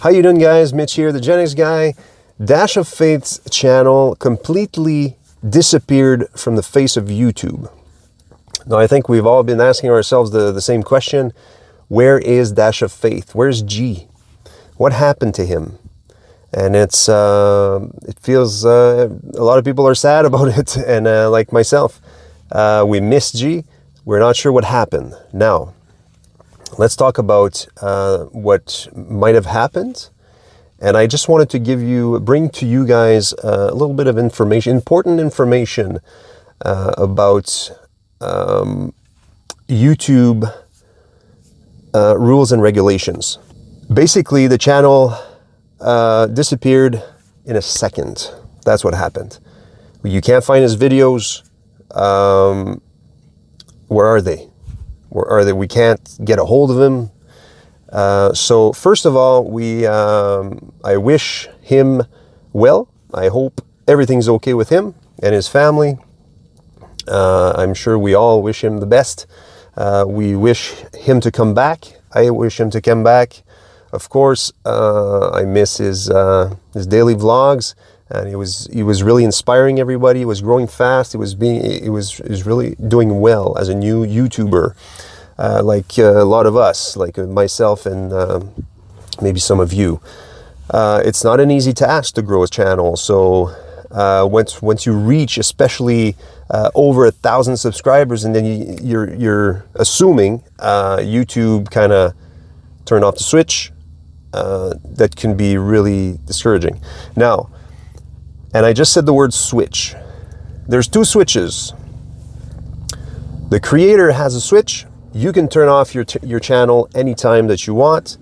How you doing, guys? Mitch here, the GenX guy. Dash of Faith's channel completely disappeared from the face of YouTube. Now, I think we've all been asking ourselves the same question. Where is Dash of Faith? Where's G? What happened to him? And it feels a lot of people are sad about it, and like myself, we miss G. We're not sure what happened. Now, let's talk about what might have happened. And I just wanted to bring to you guys a little bit of information, important information about YouTube rules and regulations. Basically, the channel disappeared in a second. That's what happened. You can't find his videos. Where are they? Where are they? We can't get a hold of him. So first of all, I wish him well. I hope everything's okay with him and his family. I'm sure we all wish him the best. We wish him to come back. I wish him to come back. Of course, I miss his daily vlogs, and he was really inspiring everybody. He was growing fast. He was really doing well as a new YouTuber. Like a lot of us, like myself and maybe some of you. It's not an easy task to grow a channel. So once you reach, especially over 1,000 subscribers, and then you're assuming YouTube kind of turned off the switch, that can be really discouraging. Now, and I just said the word switch. There's two switches. The creator has a switch. You can turn off your channel anytime that you want,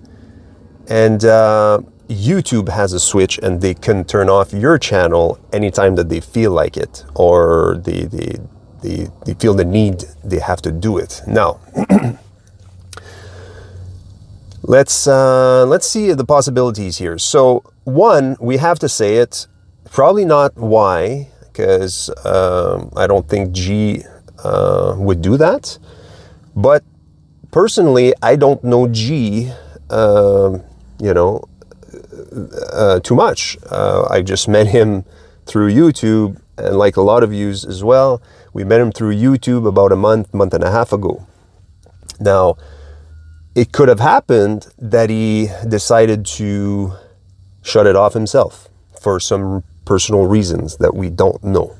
and YouTube has a switch, and they can turn off your channel anytime that they feel like it, or they feel the need, they have to do it. Now, let's see the possibilities here. So one, we have to say it, probably not why, because I don't think G would do that. But personally, I don't know G, too much. I just met him through YouTube, and like a lot of yous as well, we met him through YouTube about a month and a half ago. Now, it could have happened that he decided to shut it off himself for some personal reasons that we don't know.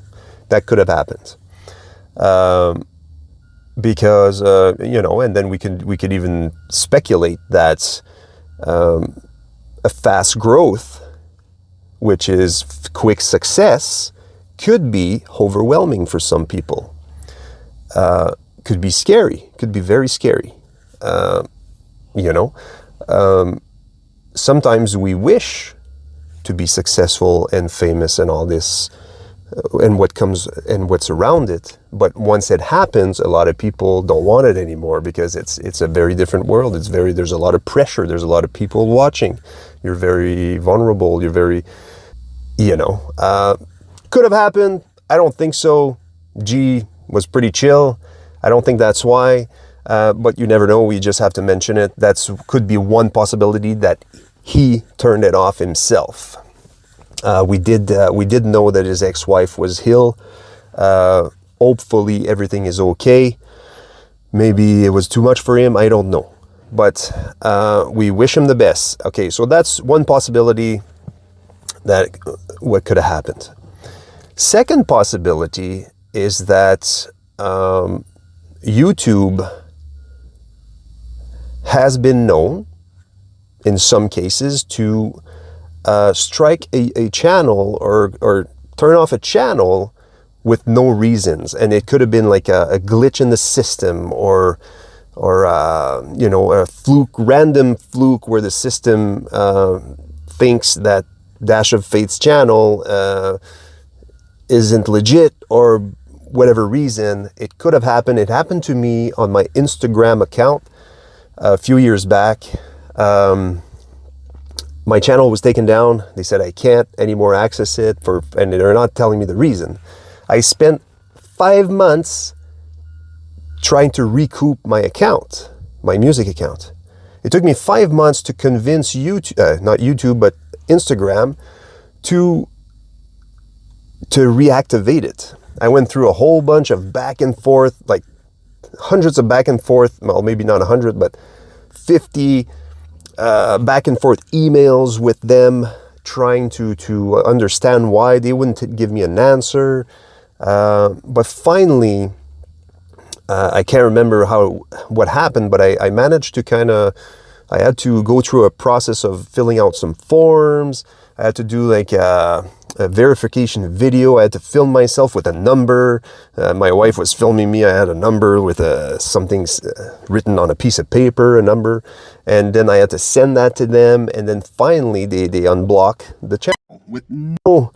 That could have happened. Because and then we could even speculate that a fast growth, which is quick success, could be overwhelming for some people. Could be scary. Could be very scary. Sometimes we wish to be successful and famous and all this, and what's around it. But once it happens, a lot of people don't want it anymore, because it's a very different world. There's a lot of pressure. There's a lot of people watching. You're very vulnerable. You're very, could have happened. I don't think so. G was pretty chill. I don't think that's why, but you never know. We just have to mention it. Could be one possibility, that he turned it off himself. We did know that his ex-wife was ill. Hopefully everything is okay. Maybe it was too much for him. I don't know. But we wish him the best. Okay, so that's one possibility that what could have happened. Second possibility is that YouTube has been known in some cases to strike a channel or turn off a channel with no reasons, and it could have been like a glitch in the system, or a random fluke where the system thinks that Dash of Faith's channel isn't legit, or whatever reason. It could have happened. It happened to me on my Instagram account a few years back. My channel was taken down. They said I can't anymore access it, and they're not telling me the reason. I spent 5 months trying to recoup my account, my music account. It took me 5 months to convince YouTube, not YouTube, but Instagram, to reactivate it. I went through a whole bunch of back and forth, like hundreds of back and forth, well, maybe not 100, but 50 back and forth emails with them, trying to understand why they wouldn't give me an answer. But finally, I can't remember what happened, but I managed to I had to go through a process of filling out some forms. I had to do like a verification video. I had to film myself with a number. My wife was filming me. I had a number with something written on a piece of paper, a number. And then I had to send that to them. And then finally they unblock the channel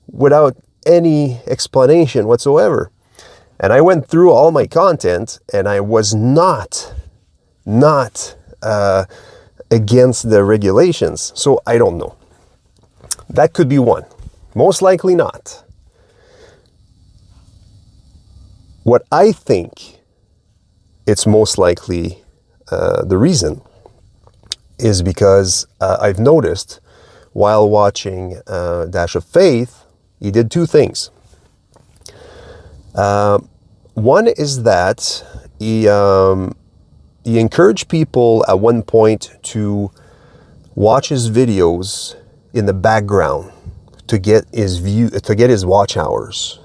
without any explanation whatsoever. And I went through all my content, and I was not against the regulations. So I don't know. That could be one. Most likely not. What I think it's most likely the reason is because I've noticed while watching Dash of Faith, he did two things. One is that he encouraged people at one point to watch his videos in the background to get his watch hours.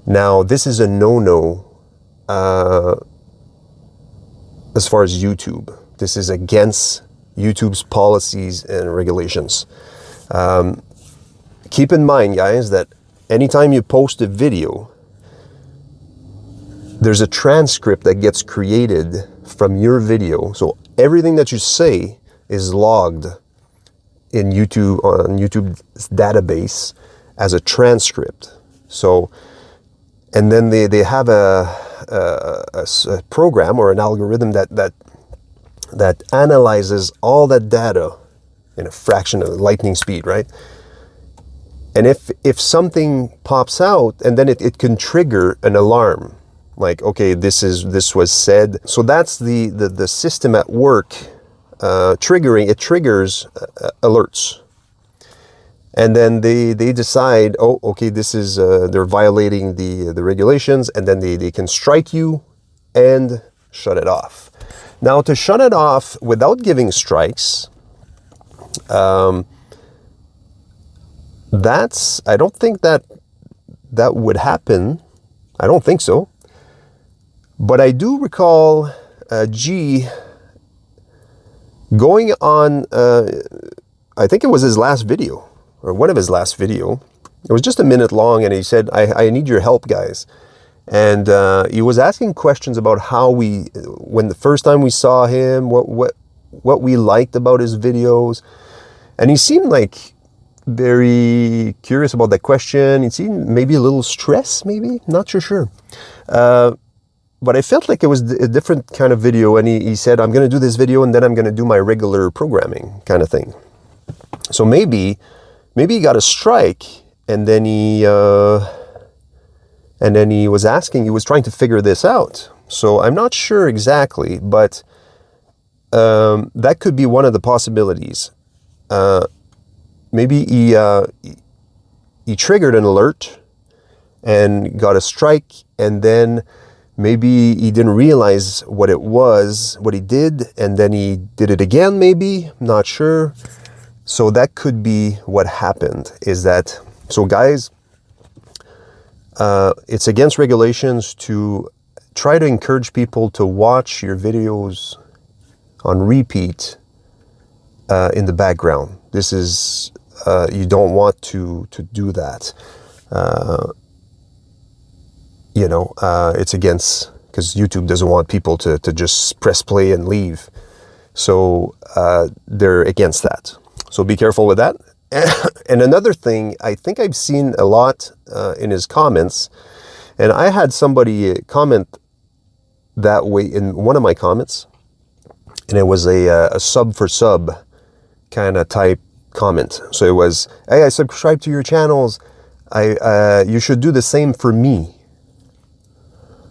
Now, this is a no-no as far as YouTube. This is against YouTube's policies and regulations. Keep in mind, guys, that anytime you post a video, there's a transcript that gets created from your video. So everything that you say is logged in YouTube, on YouTube's database as a transcript. So, and then they have a program or an algorithm that analyzes all that data in a fraction of lightning speed, right? And if something pops out, and then it can trigger an alarm, like, okay, this was said. So that's the system at work, triggers alerts. And then they decide, oh, okay, this is, they're violating the regulations, and then they can strike you and shut it off. Now, to shut it off without giving strikes, I don't think that would happen. I don't think so. But I do recall G going on, I think it was his last video, or one of his last video. It was just a minute long, and he said, I need your help, guys. And he was asking questions about how when the first time we saw him, what we liked about his videos. And he seemed like very curious about that question. He seemed maybe a little stressed, maybe, not sure. But I felt like it was a different kind of video, and he said, I'm going to do this video, and then I'm going to do my regular programming kind of thing. So maybe he got a strike, and then he was trying to figure this out. So I'm not sure exactly, but that could be one of the possibilities. Maybe he triggered an alert and got a strike, and then maybe he didn't realize what it was, what he did, and then he did it again, maybe, I'm not sure. So that could be what happened, is that, so guys, it's against regulations to try to encourage people to watch your videos on repeat in the background. This is, you don't want to do that. It's against, because YouTube doesn't want people to just press play and leave. So they're against that. So be careful with that. And another thing, I think I've seen a lot in his comments, and I had somebody comment that way in one of my comments, and it was a sub for sub kind of type comment. So it was, hey, I subscribe to your channels. You should do the same for me.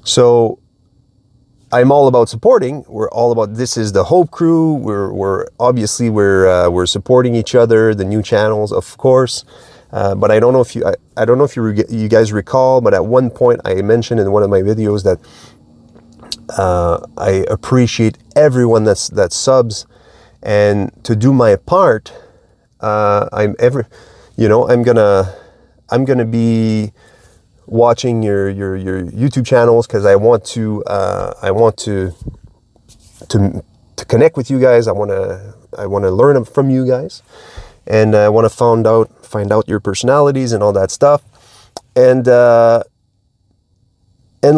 So I'm all about supporting. We're all about, this is the Hope Crew. We're obviously we're supporting each other, the new channels, of course. But I don't know if I don't know if you guys recall, but at one point I mentioned in one of my videos that I appreciate everyone that subs, and to do my part, I'm gonna be watching your YouTube channels, because I want to connect with you guys. I want to learn from you guys, and I want to find out your personalities and all that stuff. And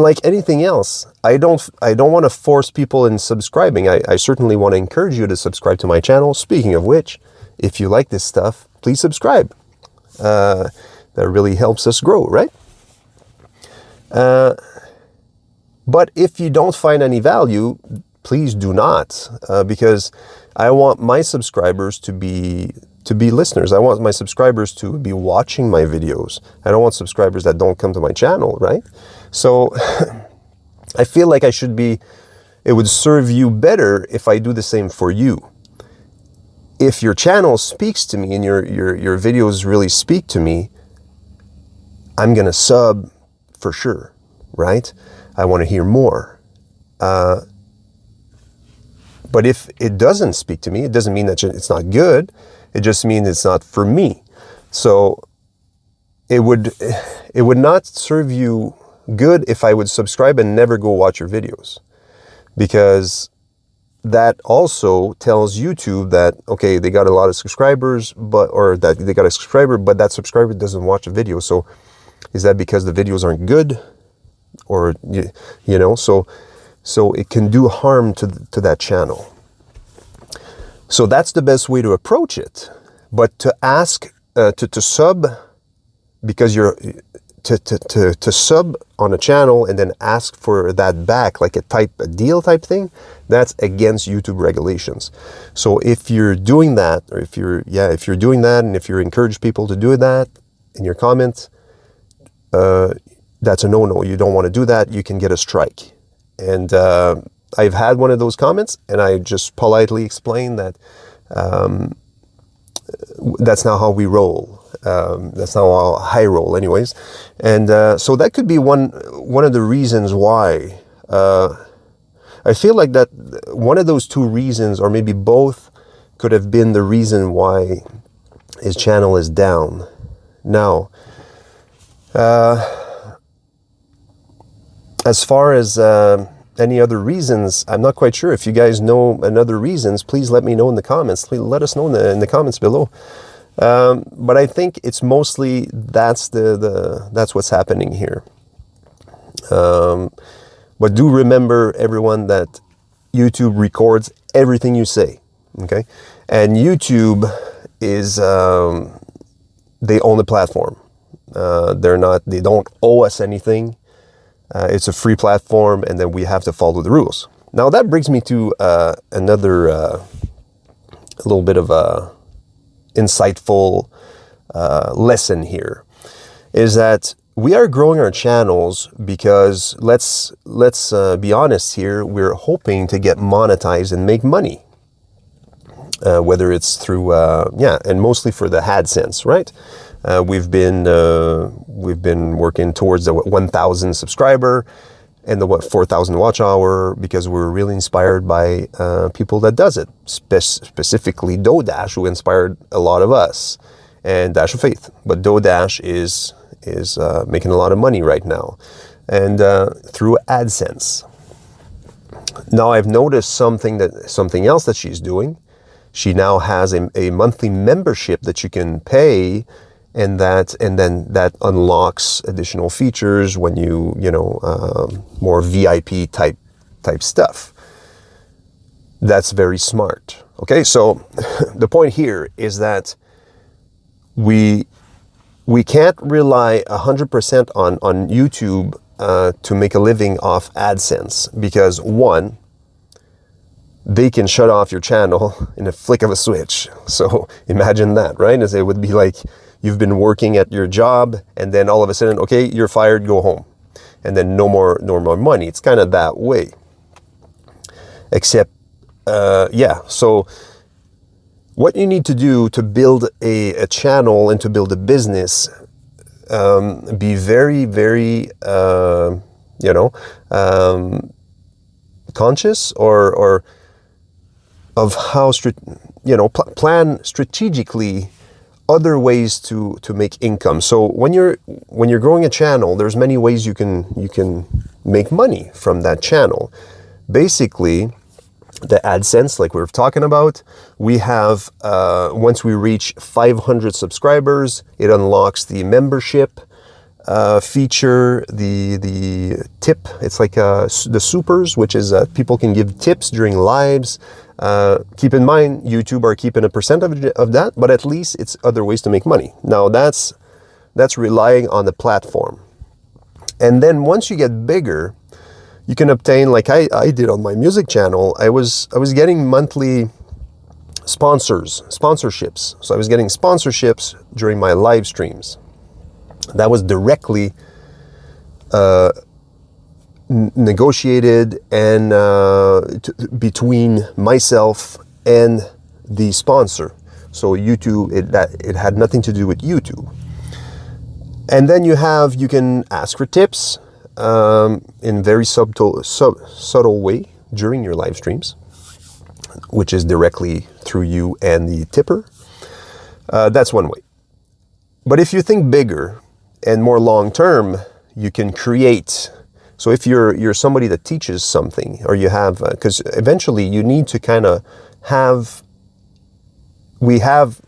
like anything else, I don't want to force people in subscribing. I certainly want to encourage you to subscribe to my channel. Speaking of which, if you like this stuff, please subscribe. That really helps us grow, right? But if you don't find any value, please do not, because I want my subscribers to be listeners. I want my subscribers to be watching my videos. I don't want subscribers that don't come to my channel, right? So I feel like it would serve you better if I do the same for you. If your channel speaks to me and your videos really speak to me, I'm gonna sub for sure, right? I want to hear more. But if it doesn't speak to me, it doesn't mean that it's not good. It just means it's not for me. So it would not serve you good if I would subscribe and never go watch your videos, because that also tells YouTube that, okay, they got a lot of subscribers, or that they got a subscriber, but that subscriber doesn't watch the video. So is that because the videos aren't good? Or, so it can do harm to that channel. So that's the best way to approach it. But to ask, to sub, because you're, to sub on a channel and then ask for that back, like a deal type thing, that's against YouTube regulations. So if you're doing that, or if you're doing that, and if you encourage people to do that in your comments, that's a no-no. You don't want to do that. You can get a strike. And I've had one of those comments, and I just politely explained that that's not how we roll. That's not how I roll, anyways. And so that could be one of the reasons why. I feel like that one of those two reasons, or maybe both, could have been the reason why his channel is down. Now, as far as any other reasons, I'm not quite sure. If you guys know another reasons, please let me know in the comments. Please let us know in the comments below. But I think it's mostly that's what's happening here. But do remember, everyone, that YouTube records everything you say. Okay, and YouTube is they own the platform. They don't owe us anything. It's a free platform, and then we have to follow the rules. Now that brings me to another a little bit of a insightful lesson here, is that we are growing our channels because let's be honest here, we're hoping to get monetized and make money, whether it's through and mostly for the AdSense, right? We've been working towards the 1,000 subscriber and the 4,000 watch hour, because we're really inspired by people that does it, specifically Dodash, who inspired a lot of us, and Dash of Faith. But Dodash is making a lot of money right now, and through AdSense. Now I've noticed something else that she's doing. She now has a monthly membership that you can pay, and then that unlocks additional features when more VIP type stuff. That's very smart. Okay, so the point here is that we can't rely 100% on YouTube to make a living off AdSense, because one, they can shut off your channel in a flick of a switch. So imagine that, right? As it would be like you've been working at your job, and then all of a sudden, okay, you're fired, go home, and then no more money. It's kind of that way. except, yeah. So what you need to do to build a channel and to build a business, be very, very, you know, conscious or of how, you know, plan strategically other ways to make income. So when you're growing a channel, there's many ways you can make money from that channel. Basically, the AdSense, like we were talking about, we have, once we reach 500 subscribers, it unlocks the membership feature, the tip. It's like the supers, which is people can give tips during lives. Keep in mind, YouTube are keeping a percentage of that, but at least it's other ways to make money. Now that's relying on the platform. And then once you get bigger, you can obtain, like I did on my music channel, I was getting monthly sponsorships. So I was getting sponsorships during my live streams. That was directly negotiated and between myself and the sponsor. So YouTube, it had nothing to do with YouTube. And then you can ask for tips in very subtle way during your live streams, which is directly through you and the tipper. That's one way. But if you think bigger and more long term, you can create. So if you're somebody that teaches something, or you have, because eventually you need to kind of have. We have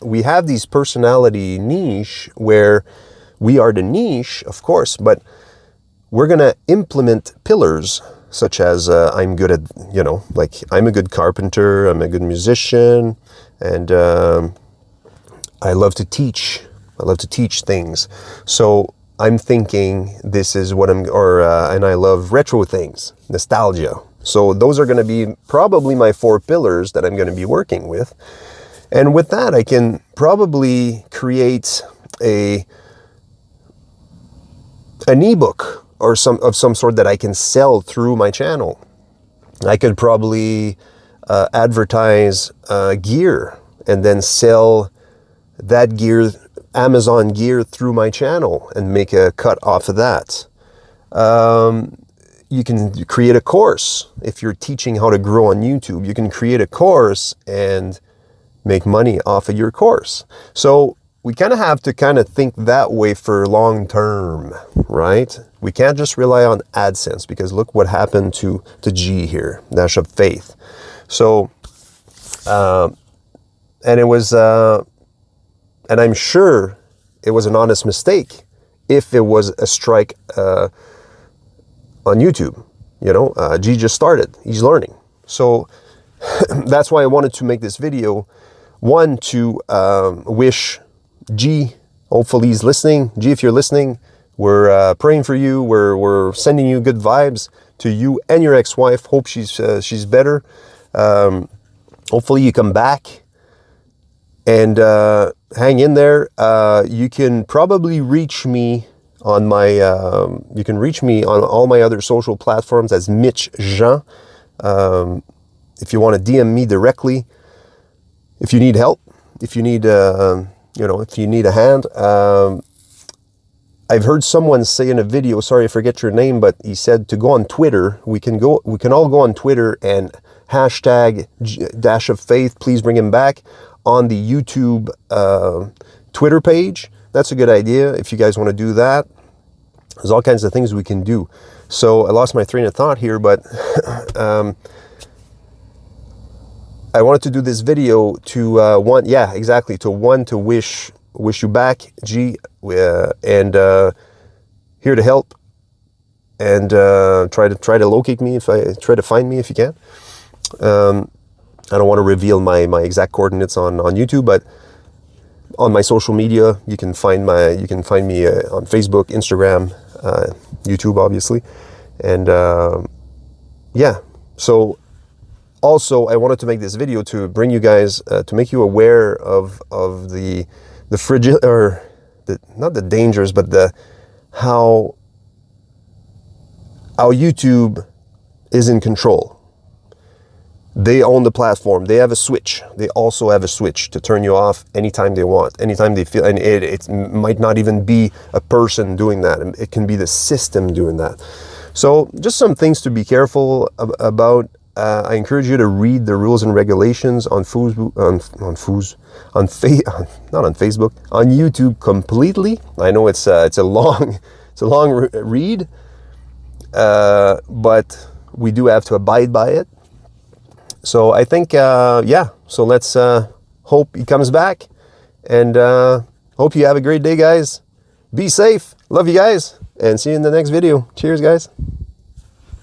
these personality niche where we are the niche, of course, but we're gonna implement pillars such as I'm good at, you know, like I'm a good carpenter, I'm a good musician, and I love to teach. I love to teach things. So I'm thinking this is what and I love retro things, nostalgia. So those are going to be probably my 4 pillars that I'm going to be working with. And with that, I can probably create an ebook or some sort that I can sell through my channel. I could probably advertise gear and then sell that gear, Amazon gear, through my channel and make a cut off of that. You can create a course. If you're teaching how to grow on YouTube, you can create a course and make money off of your course. So we kind of have to think that way for long term, right? We can't just rely on AdSense, because look what happened to G here, Dash of Faith. So, and it was, and I'm sure it was an honest mistake if it was a strike on YouTube. You know, G just started. He's learning. So that's why I wanted to make this video. One, to wish G, hopefully he's listening. G, if you're listening, we're praying for you. We're sending you good vibes to you and your ex-wife. Hope she's better. Hopefully you come back. And hang in there. You can probably reach me on my. You can reach me on all my other social platforms as Mitch Jean. If you want to DM me directly, if you need help, if you need, if you need a hand. I've heard someone say in a video. Sorry, I forget your name, but he said to go on Twitter. We can all go on Twitter and hashtag Dash of Faith. Please bring him back on the YouTube Twitter page. That's a good idea if you guys want to do that. There's all kinds of things we can do. So I lost my train of thought here, but I wanted to do this video to to wish you back, G, and here to help, and try to locate me try to find me if you can. I don't want to reveal my exact coordinates on YouTube, but on my social media, you can find me on Facebook, Instagram, YouTube, obviously, and yeah. So also, I wanted to make this video to bring you guys to make you aware of the fragile, or not the dangers, but how YouTube is in control. they own the platform. They have a switch. They also have a switch to turn you off anytime they want, anytime they feel, and it might not even be a person doing that. It can be the system doing that. So just some things to be careful about. I encourage you to read the rules and regulations on Facebook, on YouTube completely. I know it's a long read, but we do have to abide by it. So I think, yeah, so let's hope he comes back, and hope you have a great day, guys. Be safe. Love you guys, and see you in the next video. Cheers, guys.